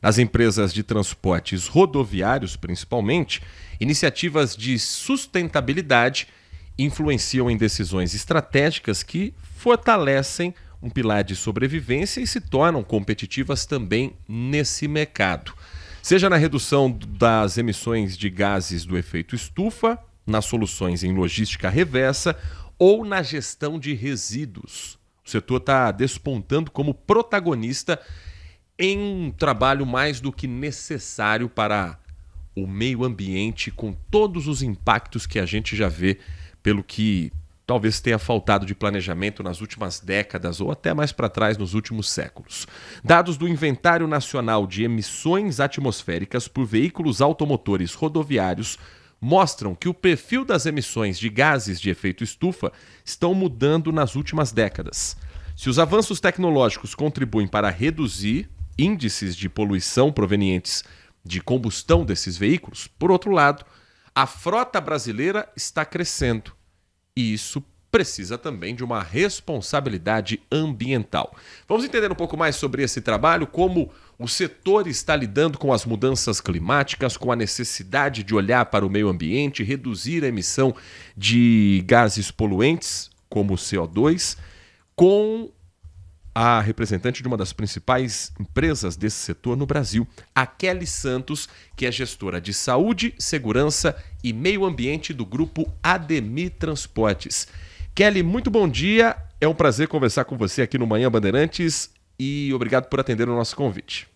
Nas empresas de transportes rodoviários, principalmente, iniciativas de sustentabilidade influenciam em decisões estratégicas que fortalecem um pilar de sobrevivência e se tornam competitivas também nesse mercado. Seja na redução das emissões de gases do efeito estufa, nas soluções em logística reversa ou na gestão de resíduos. O setor está despontando como protagonista em um trabalho mais do que necessário para o meio ambiente, com todos os impactos que a gente já vê, pelo que talvez tenha faltado de planejamento nas últimas décadas ou até mais para trás nos últimos séculos. Dados do Inventário Nacional de Emissões Atmosféricas por Veículos Automotores Rodoviários mostram que o perfil das emissões de gases de efeito estufa estão mudando nas últimas décadas. Se os avanços tecnológicos contribuem para reduzir índices de poluição provenientes de combustão desses veículos, por outro lado, a frota brasileira está crescendo. E isso precisa também de uma responsabilidade ambiental. Vamos entender um pouco mais sobre esse trabalho, como o setor está lidando com as mudanças climáticas, com a necessidade de olhar para o meio ambiente, reduzir a emissão de gases poluentes, como o CO2, com a representante de uma das principais empresas desse setor no Brasil, a Kelly Santos, que é gestora de saúde, segurança e meio ambiente do grupo Ademir Transportes. Kelly, muito bom dia. É um prazer conversar com você aqui no Manhã Bandeirantes e obrigado por atender o nosso convite.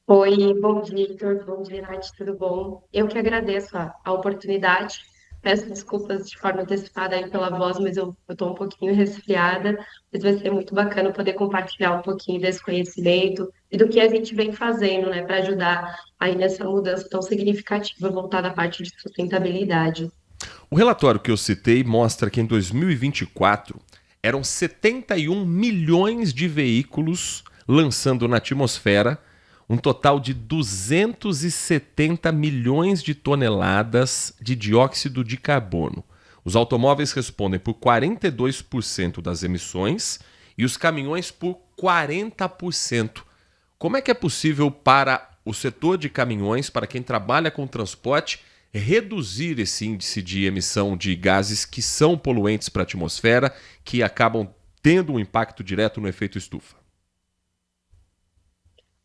Oi, bom dia, Heitor. Bom dia, Nath, tudo bom? Eu que agradeço a oportunidade. Peço desculpas de forma antecipada aí pela voz, mas eu estou um pouquinho resfriada. Mas vai ser muito bacana poder compartilhar um pouquinho desse conhecimento e do que a gente vem fazendo, né, para ajudar aí nessa mudança tão significativa voltada à parte de sustentabilidade. O relatório que eu citei mostra que em 2024 eram 71 milhões de veículos lançando na atmosfera um total de 270 milhões de toneladas de dióxido de carbono. Os automóveis respondem por 42% das emissões e os caminhões por 40%. Como é que é possível para o setor de caminhões, para quem trabalha com transporte, reduzir esse índice de emissão de gases que são poluentes para a atmosfera, que acabam tendo um impacto direto no efeito estufa?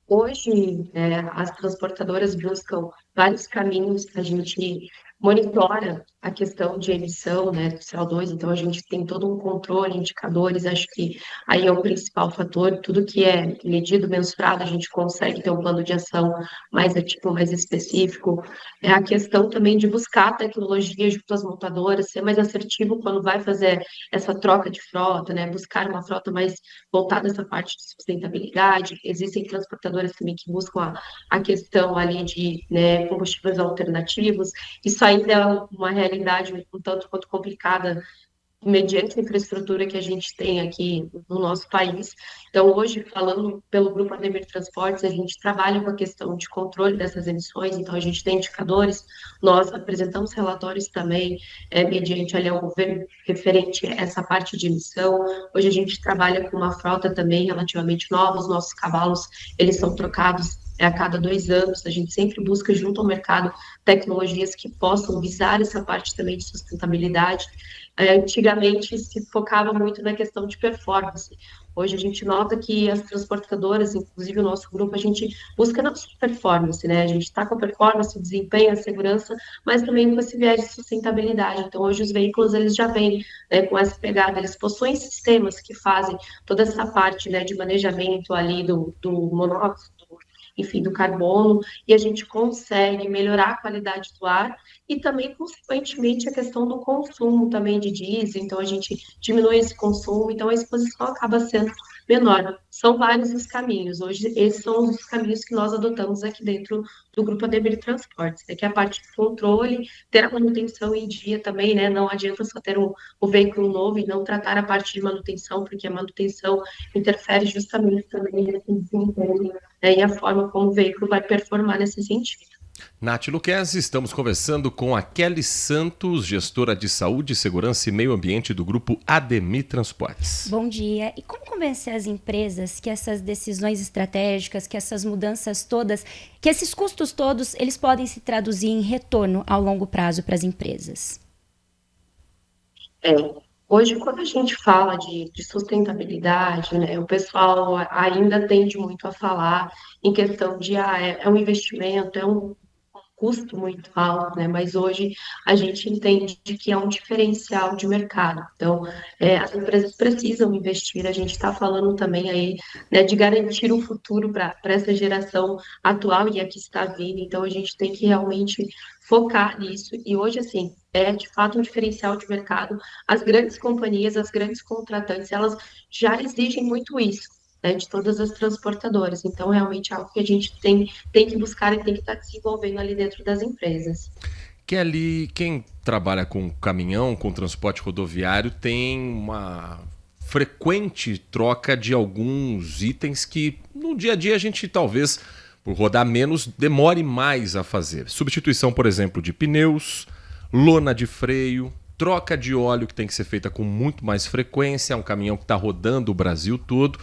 Hoje, as transportadoras buscam vários caminhos, a gente monitora a questão de emissão, né, do CO2, então a gente tem todo um controle, indicadores, acho que aí é o principal fator, tudo que é medido, mensurado, a gente consegue ter um plano de ação mais ativo, mais específico. É a questão também de buscar tecnologia junto às montadoras, ser mais assertivo quando vai fazer essa troca de frota, né, buscar uma frota mais voltada a essa parte de sustentabilidade. Existem transportadoras também que buscam a questão ali de, né, combustíveis alternativos. Isso ainda é uma realidade um tanto quanto complicada mediante a infraestrutura que a gente tem aqui no nosso país. Então, hoje, falando pelo Grupo Ademir Transportes, a gente trabalha com a questão de controle dessas emissões, então a gente tem indicadores, nós apresentamos relatórios também, mediante ali ao governo, referente a essa parte de emissão. Hoje a gente trabalha com uma frota também relativamente nova, os nossos cavalos, eles são trocados a cada 2 anos, a gente sempre busca junto ao mercado tecnologias que possam visar essa parte também de sustentabilidade. Antigamente se focava muito na questão de performance. Hoje a gente nota que as transportadoras, inclusive o nosso grupo, a gente busca na sua performance, né? A gente está com a performance, o desempenho, a segurança, mas também com esse viés de sustentabilidade. Então, hoje os veículos eles já vêm, né, com essa pegada, eles possuem sistemas que fazem toda essa parte, né, de manejamento ali do monóxido, enfim, do carbono, e a gente consegue melhorar a qualidade do ar e também, consequentemente, a questão do consumo também de diesel, então a gente diminui esse consumo, então a exposição acaba sendo menor. São vários os caminhos. Hoje, esses são os caminhos que nós adotamos aqui dentro do Grupo Ademir Transportes, né, que é a parte de controle, ter a manutenção em dia também, né? Não adianta só ter o veículo novo e não tratar a parte de manutenção, porque a manutenção interfere justamente também nesse desempenho, né, e a forma como o veículo vai performar nesse sentido. Nath Luquezzi, estamos conversando com a Kelly Santos, gestora de saúde, segurança e meio ambiente do grupo Ademi Transportes. Bom dia. E como convencer as empresas que essas decisões estratégicas, que essas mudanças todas, que esses custos todos, eles podem se traduzir em retorno ao longo prazo para as empresas? É, hoje, quando a gente fala de sustentabilidade, né, o pessoal ainda tende muito a falar em questão de é um investimento, é um custo muito alto, né? Mas hoje a gente entende que é um diferencial de mercado. Então, as empresas precisam investir. A gente está falando também aí, né, de garantir um futuro para essa geração atual e a que está vindo. Então, a gente tem que realmente focar nisso. E hoje, assim, é de fato um diferencial de mercado. As grandes companhias, as grandes contratantes, elas já exigem muito isso, né, de todas as transportadoras. Então, realmente é algo que a gente tem que buscar e tem que estar desenvolvendo ali dentro das empresas. Kelly, quem trabalha com caminhão, com transporte rodoviário, tem uma frequente troca de alguns itens que no dia a dia a gente talvez, por rodar menos, demore mais a fazer. Substituição, por exemplo, de pneus, lona de freio, troca de óleo que tem que ser feita com muito mais frequência, é um caminhão que está rodando o Brasil todo.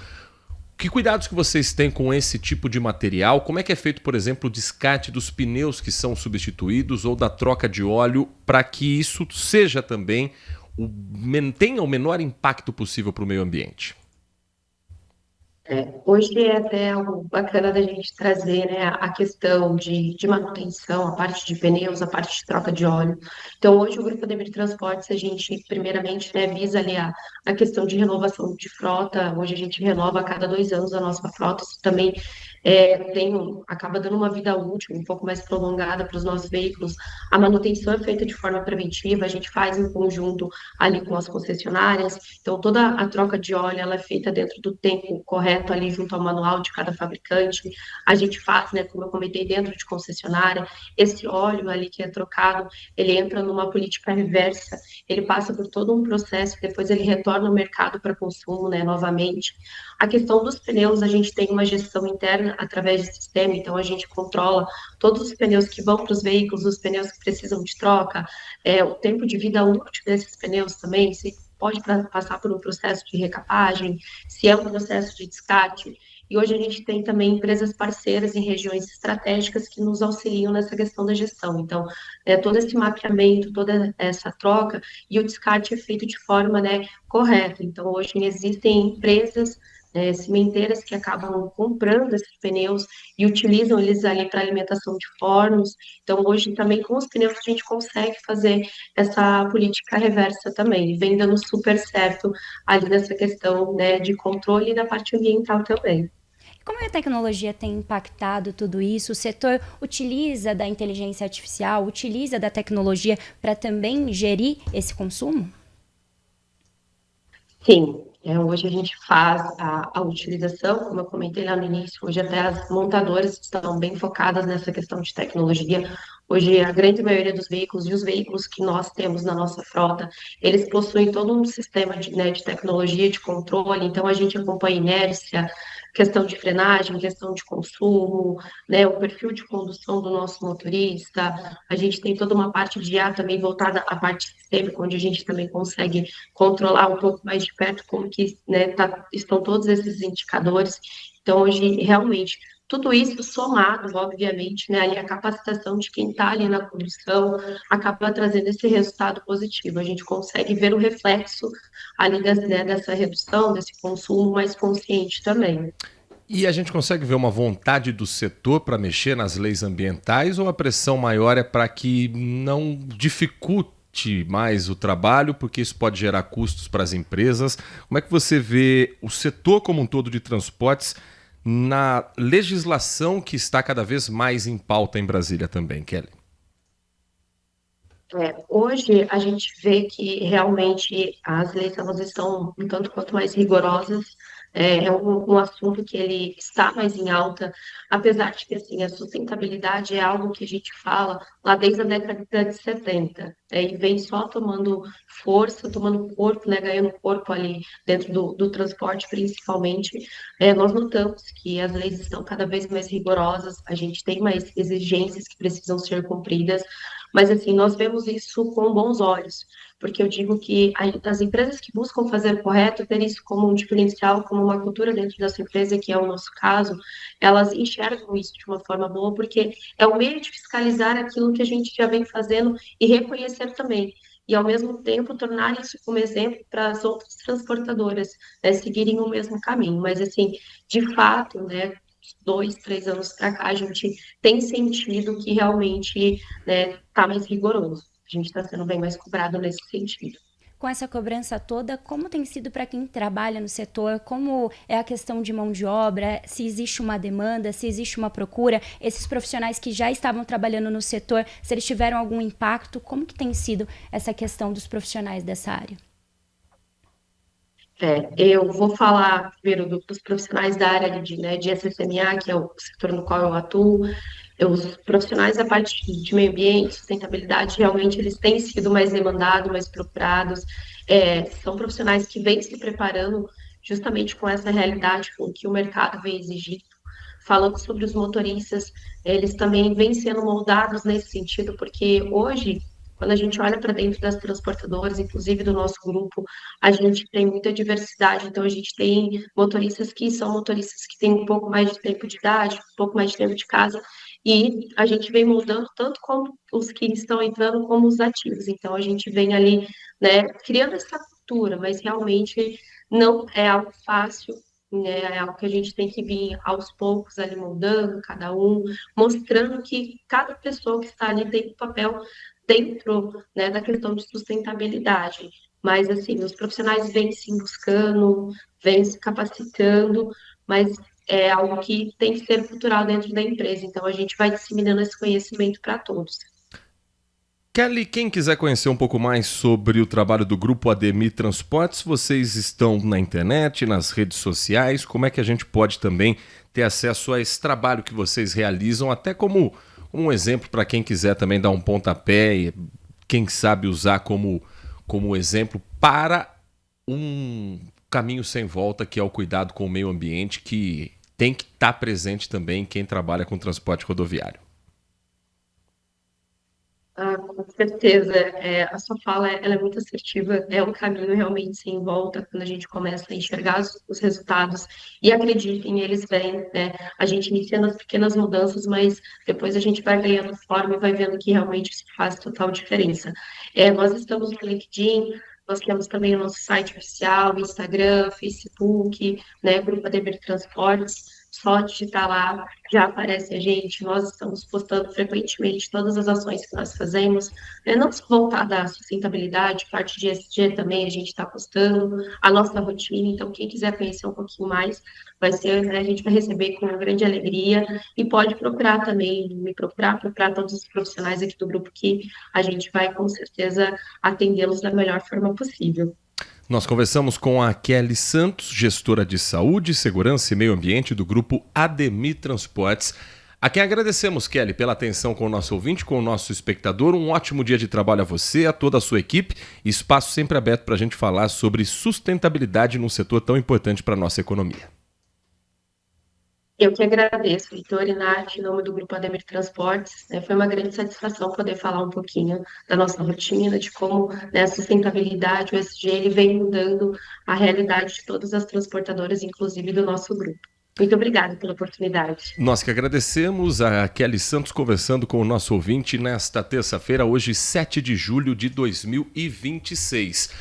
Que cuidados que vocês têm com esse tipo de material? Como é que é feito, por exemplo, o descarte dos pneus que são substituídos ou da troca de óleo para que isso seja também tenha o menor impacto possível para o meio ambiente? Hoje é até algo bacana da gente trazer, né, a questão de manutenção, a parte de pneus, a parte de troca de óleo. Então, hoje o Grupo Ademir Transportes, a gente, primeiramente, né, visa ali a questão de renovação de frota. Hoje a gente renova a cada 2 anos a nossa frota. Isso também acaba dando uma vida útil um pouco mais prolongada para os nossos veículos. A manutenção é feita de forma preventiva, a gente faz em conjunto ali com as concessionárias. Então, toda a troca de óleo ela é feita dentro do tempo correto, ali junto ao manual de cada fabricante. A gente faz, né, como eu comentei, dentro de concessionária. Esse óleo ali que é trocado, ele entra numa política reversa, ele passa por todo um processo, depois ele retorna ao mercado para consumo, né, novamente. A questão dos pneus, a gente tem uma gestão interna através de sistema, então a gente controla todos os pneus que vão para os veículos, os pneus que precisam de troca, o tempo de vida útil desses pneus também, se pode passar por um processo de recapagem, se é um processo de descarte. E hoje a gente tem também empresas parceiras em regiões estratégicas que nos auxiliam nessa questão da gestão. Então, todo esse mapeamento, toda essa troca e o descarte é feito de forma, né, correta. Então, hoje existem empresas cimenteiras que acabam comprando esses pneus e utilizam eles ali para alimentação de fornos. Então, hoje também com os pneus a gente consegue fazer essa política reversa também, e vem dando super certo ali nessa questão, né, de controle da parte ambiental também. Como a tecnologia tem impactado tudo isso? O setor utiliza da inteligência artificial, utiliza da tecnologia para também gerir esse consumo? Sim, hoje a gente faz a utilização, como eu comentei lá no início, hoje até as montadoras estão bem focadas nessa questão de tecnologia. Hoje a grande maioria dos veículos e os veículos que nós temos na nossa frota, eles possuem todo um sistema de, né, de tecnologia, de controle, então a gente acompanha inércia, questão de frenagem, questão de consumo, né, o perfil de condução do nosso motorista. A gente tem toda uma parte de IA também voltada à parte sistêmica, onde a gente também consegue controlar um pouco mais de perto como que, né, estão todos esses indicadores. Então, hoje, realmente, tudo isso somado, obviamente, né, ali a capacitação de quem está ali na condução acaba trazendo esse resultado positivo. A gente consegue ver o reflexo ali dessa redução, desse consumo mais consciente também. E a gente consegue ver uma vontade do setor para mexer nas leis ambientais ou a pressão maior é para que não dificulte mais o trabalho, porque isso pode gerar custos para as empresas? Como é que você vê o setor como um todo de transportes na legislação que está cada vez mais em pauta em Brasília também, Kelly? Hoje a gente vê que realmente as leis elas estão um tanto quanto mais rigorosas, é um assunto que ele está mais em alta, apesar de que assim, a sustentabilidade é algo que a gente fala lá desde a década de 70, e vem só tomando força, tomando corpo, né, ganhando corpo ali dentro do transporte, principalmente. Nós notamos que as leis estão cada vez mais rigorosas, a gente tem mais exigências que precisam ser cumpridas, mas assim, nós vemos isso com bons olhos, porque eu digo que as empresas que buscam fazer o correto, ter isso como um diferencial, como uma cultura dentro da sua empresa, que é o nosso caso, elas enxergam isso de uma forma boa, porque é o meio de fiscalizar aquilo que a gente já vem fazendo e reconhecer também. E, ao mesmo tempo, tornar isso como exemplo para as outras transportadoras, né, seguirem o mesmo caminho. Mas, assim, de fato, né, 2, 3 anos para cá, a gente tem sentido que realmente está mais rigoroso. A gente está sendo bem mais cobrado nesse sentido. Com essa cobrança toda, como tem sido para quem trabalha no setor? Como é a questão de mão de obra? Se existe uma demanda, se existe uma procura? Esses profissionais que já estavam trabalhando no setor, se eles tiveram algum impacto? Como que tem sido essa questão dos profissionais dessa área? Eu vou falar primeiro dos profissionais da área de SSMA, que é o setor no qual eu atuo. Os profissionais da parte de meio ambiente, sustentabilidade, realmente eles têm sido mais demandados, mais procurados. São profissionais que vêm se preparando justamente com essa realidade, com o que o mercado vem exigindo. Falando sobre os motoristas, eles também vêm sendo moldados nesse sentido, porque hoje, quando a gente olha para dentro das transportadoras, inclusive do nosso grupo, a gente tem muita diversidade. Então, a gente tem motoristas que são motoristas que têm um pouco mais de tempo de idade, um pouco mais de tempo de casa, e a gente vem moldando tanto como os que estão entrando, como os ativos. Então, a gente vem ali, né, criando essa cultura, mas realmente não é algo fácil, né, é algo que a gente tem que vir aos poucos ali moldando cada um, mostrando que cada pessoa que está ali tem um papel dentro, né, da questão de sustentabilidade. Mas, assim, os profissionais vêm se buscando, vêm se capacitando, mas é algo que tem que ser cultural dentro da empresa. Então, a gente vai disseminando esse conhecimento para todos. Kelly, quem quiser conhecer um pouco mais sobre o trabalho do Grupo ADMI Transportes, vocês estão na internet, nas redes sociais, como é que a gente pode também ter acesso a esse trabalho que vocês realizam, até como um exemplo para quem quiser também dar um pontapé e quem sabe usar como exemplo para um caminho sem volta, que é o cuidado com o meio ambiente, que tem que estar presente também em quem trabalha com transporte rodoviário. Com certeza, a sua fala ela é muito assertiva, é um caminho realmente sem volta quando a gente começa a enxergar os resultados e acreditem, eles vêm, né? A gente inicia nas pequenas mudanças, mas depois a gente vai ganhando forma e vai vendo que realmente isso faz total diferença. Nós estamos no LinkedIn, nós temos também o nosso site oficial, Instagram, Facebook, né, Grupo ADMI Transportes, só digitar lá, já aparece a gente, nós estamos postando frequentemente todas as ações que nós fazemos, não só voltada à sustentabilidade, parte de ESG também a gente está postando, a nossa rotina, então quem quiser conhecer um pouquinho mais, vai ser, né, a gente vai receber com grande alegria, e pode procurar também, me procurar todos os profissionais aqui do grupo, que a gente vai com certeza atendê-los da melhor forma possível. Nós conversamos com a Kelly Santos, gestora de saúde, segurança e meio ambiente do Grupo ADMI Transportes. A quem agradecemos, Kelly, pela atenção com o nosso ouvinte, com o nosso espectador. Um ótimo dia de trabalho a você, a toda a sua equipe. Espaço sempre aberto para a gente falar sobre sustentabilidade num setor tão importante para a nossa economia. Eu que agradeço, Vitor e Nath, em nome do Grupo ADMI Transportes. Foi uma grande satisfação poder falar um pouquinho da nossa rotina, de como, né, a sustentabilidade, o ESG, ele vem mudando a realidade de todas as transportadoras, inclusive do nosso grupo. Muito obrigada pela oportunidade. Nós que agradecemos a Kelly Santos conversando com o nosso ouvinte nesta terça-feira, hoje 7 de julho de 2026.